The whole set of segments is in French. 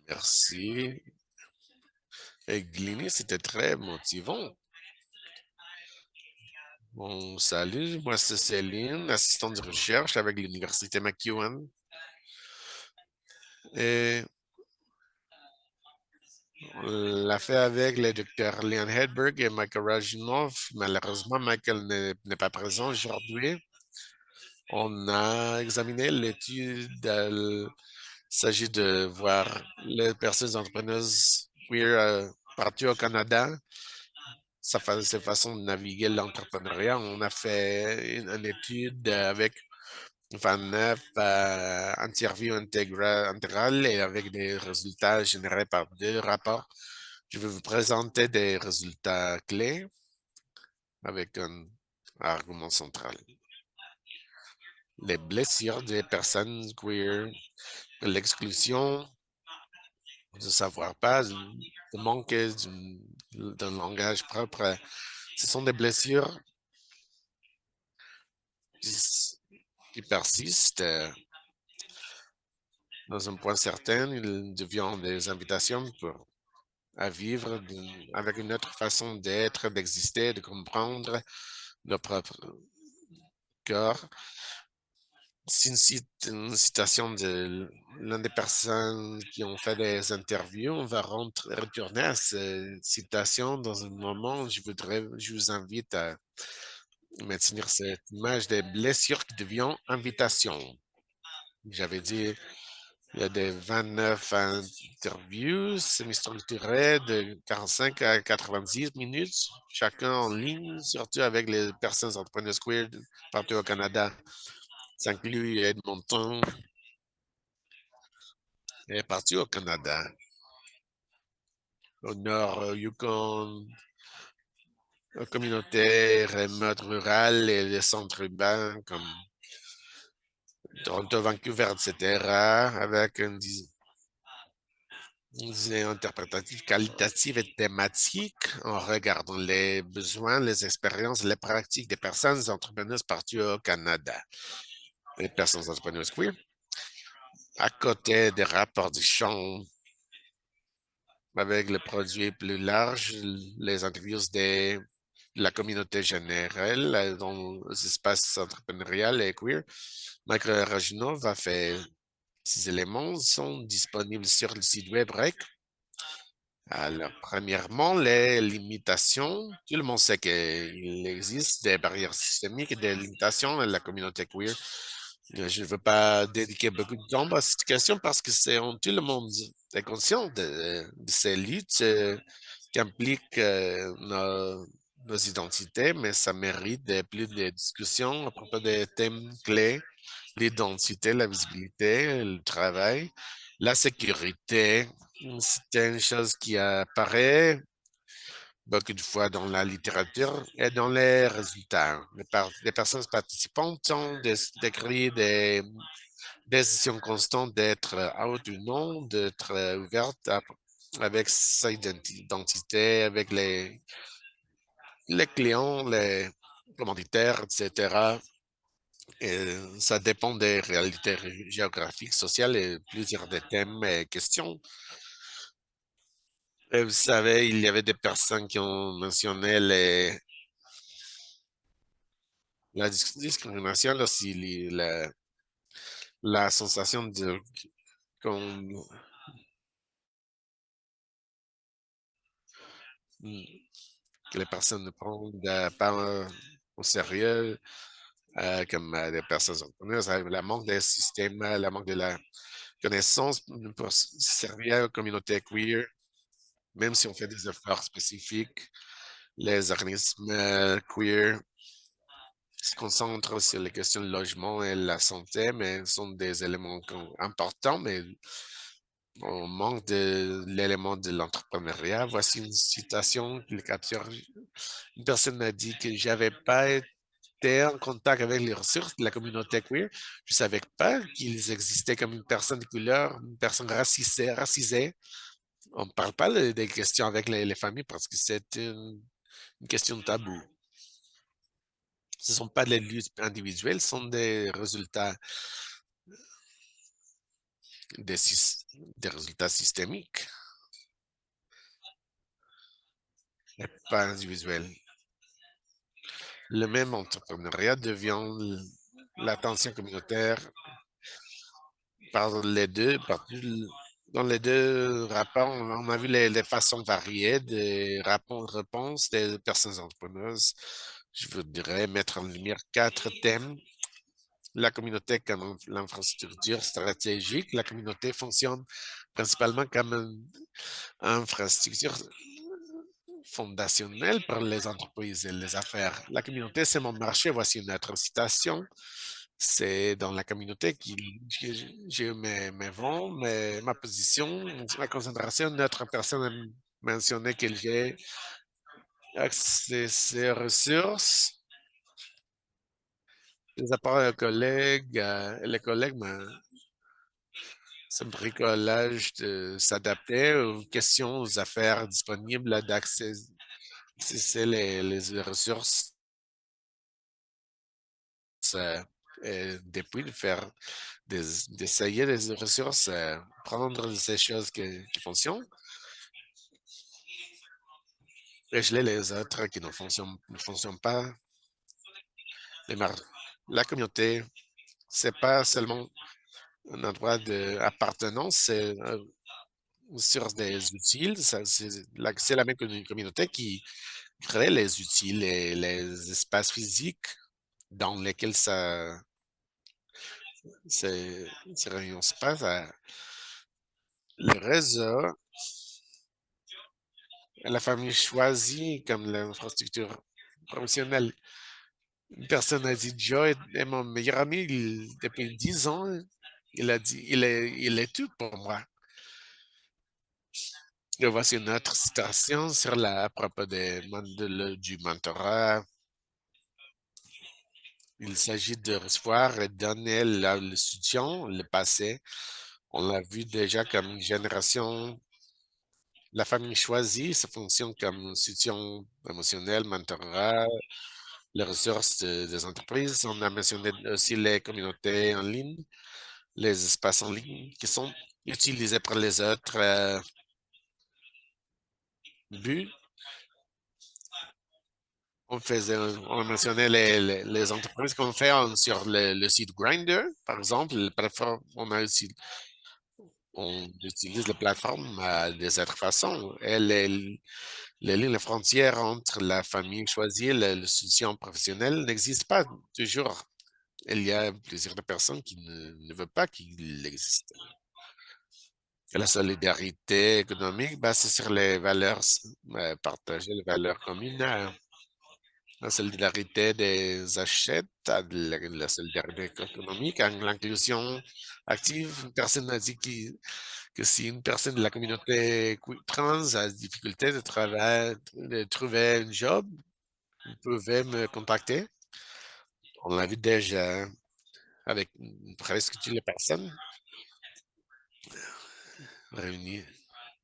Merci. Et Glini, c'était très motivant. Bon, salut, moi c'est Céline, assistante de recherche avec l'Université McEwen. Et on l'a fait avec le docteur Leon Hedberg et Michael Rajinov. Malheureusement, Michael n'est pas présent aujourd'hui. On a examiné l'étude. Il s'agit de voir les personnes entrepreneuses queer partout au Canada, sa façon de naviguer l'entrepreneuriat. On a fait une étude avec 29 interviews intégrales et avec des résultats générés par deux rapports. Je vais vous présenter des résultats clés avec un argument central. Les blessures des personnes queer, l'exclusion, de savoir pas, de manquer d'un langage propre, ce sont des blessures qui, qui persistent. Dans un point certain, ils deviennent des invitations à vivre avec une autre façon d'être, d'exister, de comprendre leur propre corps. C'est une citation de l'une des personnes qui ont fait des interviews. On va retourner à cette citation dans un moment. Je vous invite à maintenir cette image des blessures qui deviennent invitation. J'avais dit, il y a des 29 interviews semi-structurées de 45 à 90 minutes, chacun en ligne, surtout avec les personnes entrepreneurs queer partout au Canada. Ça inclut Edmonton et partout au Canada. Au nord, Yukon, communauté remote rurale et les centres urbains comme Toronto, Vancouver, etc., avec une interprétative qualitative et thématique en regardant les besoins, les expériences, les pratiques des personnes entrepreneuses partout au Canada. Les personnes entrepreneuses queer, à côté des rapports du champ avec le produit plus large, les interviews de la communauté générale dans les espaces entrepreneurial et queer. Michael Rajinov a fait ces éléments sont disponibles sur le site web REC. Alors, premièrement, les limitations. Tout le monde sait qu'il existe des barrières systémiques et des limitations à la communauté queer. Je ne veux pas dédiquer beaucoup de temps à cette question parce que tout le monde est conscient de ces luttes qui impliquent nos identités, mais ça mérite plus de discussions à propos des thèmes clés, l'identité, la visibilité, le travail, la sécurité. C'est une chose qui apparaît beaucoup de fois dans la littérature et dans les résultats. Les personnes participantes ont décrit des décisions constantes d'être out ou non, d'être ouverte avec sa identité, avec les clients, les commanditaires, etc. Et ça dépend des réalités géographiques, sociales et plusieurs des thèmes et questions. Et vous savez, il y avait des personnes qui ont mentionné la discrimination, aussi la sensation de qu'on- que les personnes ne prennent pas au sérieux, comme des personnes entrepreneurs, le manque des systèmes, le manque de la connaissance pour servir aux communautés queer, même si on fait des efforts spécifiques. Les organismes queer se concentrent sur les questions de logement et la santé, mais sont des éléments importants, mais on manque de l'élément de l'entrepreneuriat. Voici une citation qui capture. Une personne m'a dit que j'avais pas été en contact avec les ressources de la communauté queer. Je savais pas qu'ils existaient comme une personne de couleur, une personne racisée. On ne parle pas des questions avec les familles parce que c'est une question tabou. Ce ne sont pas des luttes individuelles, ce sont des résultats des, des résultats systémiques et pas individuels. Le même entrepreneuriat devient l'attention communautaire par les deux, dans les deux rapports, on a vu les façons variées de réponses des personnes entrepreneuses. Je voudrais mettre en lumière quatre thèmes. La communauté comme l'infrastructure stratégique. La communauté fonctionne principalement comme une infrastructure fondationnelle pour les entreprises et les affaires. La communauté, c'est mon marché. Voici une autre citation. C'est dans la communauté que j'ai eu mes vents, ma position, ma concentration. Notre personne a mentionné que j'ai accès aux ressources, les apports les collègues, c'est un bricolage de s'adapter aux questions, aux affaires disponibles, d'accès, c'est les ressources, euh, depuis de faire, d'essayer des ressources, prendre ces choses qui fonctionnent et geler les autres qui ne fonctionnent pas. Les mar- La communauté, c'est pas seulement un endroit d'appartenance, c'est une source des utiles. C'est la même communauté qui crée les outils, les espaces physiques dans lesquels ces, ces réunions se passent. Le réseau, la famille choisit comme l'infrastructure professionnelle. Une personne a dit, Joe est mon meilleur ami depuis 10 ans. Il a dit, il est tout pour moi. Et voici une autre citation sur à propos du mentorat. Il s'agit de recevoir et donner le soutien, le passé. On l'a vu déjà comme une génération. La famille choisie, ça fonctionne comme un soutien émotionnel, mentorat, les ressources des entreprises. On a mentionné aussi les communautés en ligne, les espaces en ligne qui sont utilisés par les autres buts. On mentionnait les entreprises qu'on fait sur le site Grindr, par exemple. On utilise la plateforme des autres façons. Et les lignes frontières entre la famille choisie et le soutien professionnel n'existent pas toujours. Il y a plusieurs personnes qui ne veulent pas qu'il existe. La solidarité économique basée sur les valeurs partagées, les valeurs communes. La solidarité des achètes, la solidarité économique, l'inclusion active. Une personne a dit que si une personne de la communauté trans a des difficultés de trouver un job, vous pouvez me contacter. On l'a vu déjà avec presque toutes les personnes réunies.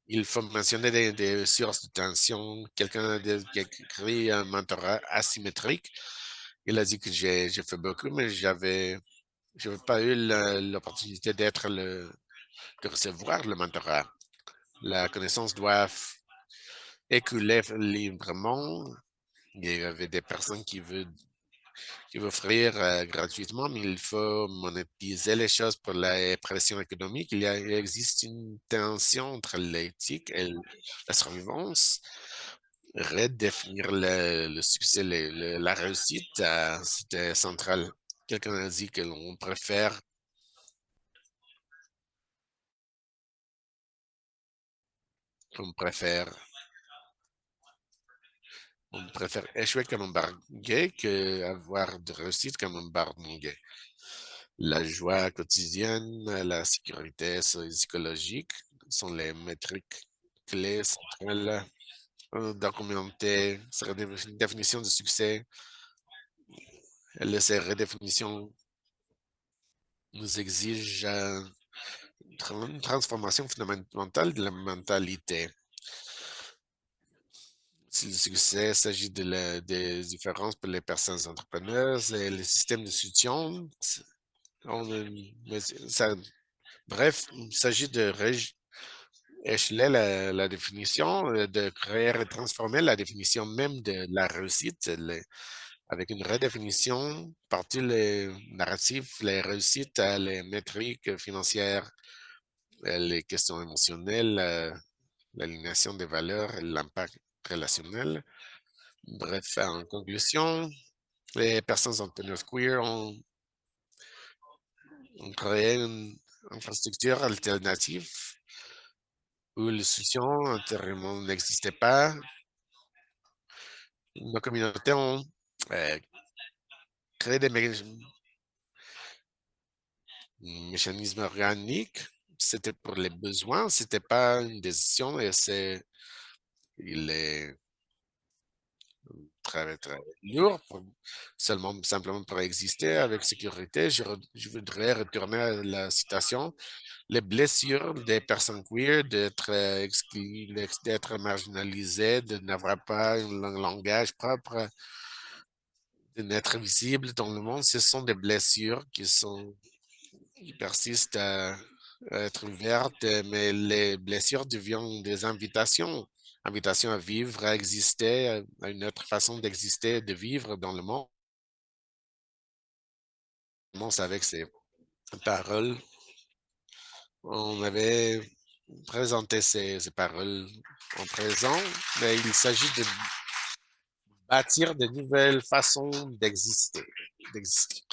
Il faut mentionner des sources de tension. Qui a écrit un mentorat asymétrique. Il a dit que j'ai fait beaucoup, mais je n'ai pas eu l'opportunité de recevoir le mentorat. La connaissance doit écouler librement. Il y avait des personnes qui veulent offrir gratuitement, mais il faut monétiser les choses pour la pression économique. Il existe une tension entre l'éthique et la survivance. Redéfinir le succès, la réussite, c'était central. Quelqu'un a dit que on préfère, on préfère échouer comme un barguet que avoir de réussite comme un barguet. La joie quotidienne, la sécurité psychologique sont les métriques clés centrales documenter ces définition de succès. Ces redéfinitions nous exigent une transformation fondamentale de la mentalité. Si le succès s'agit des différences pour les personnes entrepreneurs et les systèmes de soutien, on, ça Bref, il s'agit de écheler la définition, de créer et transformer la définition même de la réussite avec une redéfinition, partir les narratifs, les réussites, les métriques financières, les questions émotionnelles, l'alignation des valeurs et l'impact relationnel. Bref, en conclusion, les personnes entrepreneurs queer ont créé une infrastructure alternative où les solutions antérieurement n'existaient pas. Nos communautés ont euh, créé des mécanismes organiques. C'était pour les besoins, c'était pas une décision et il est très, très lourd simplement pour exister avec sécurité. Je voudrais retourner à la citation. Les blessures des personnes queer d'être exclues, d'être marginalisées, de n'avoir pas un langage propre, de n'être visible dans le monde, ce sont des blessures qui persistent à être ouvertes, mais les blessures deviennent des invitations, invitations à vivre, à exister, à une autre façon d'exister, de vivre dans le monde. On commence avec ces paroles. On avait présenté ces paroles en présent, mais il s'agit de bâtir de nouvelles façons d'exister, d'exister.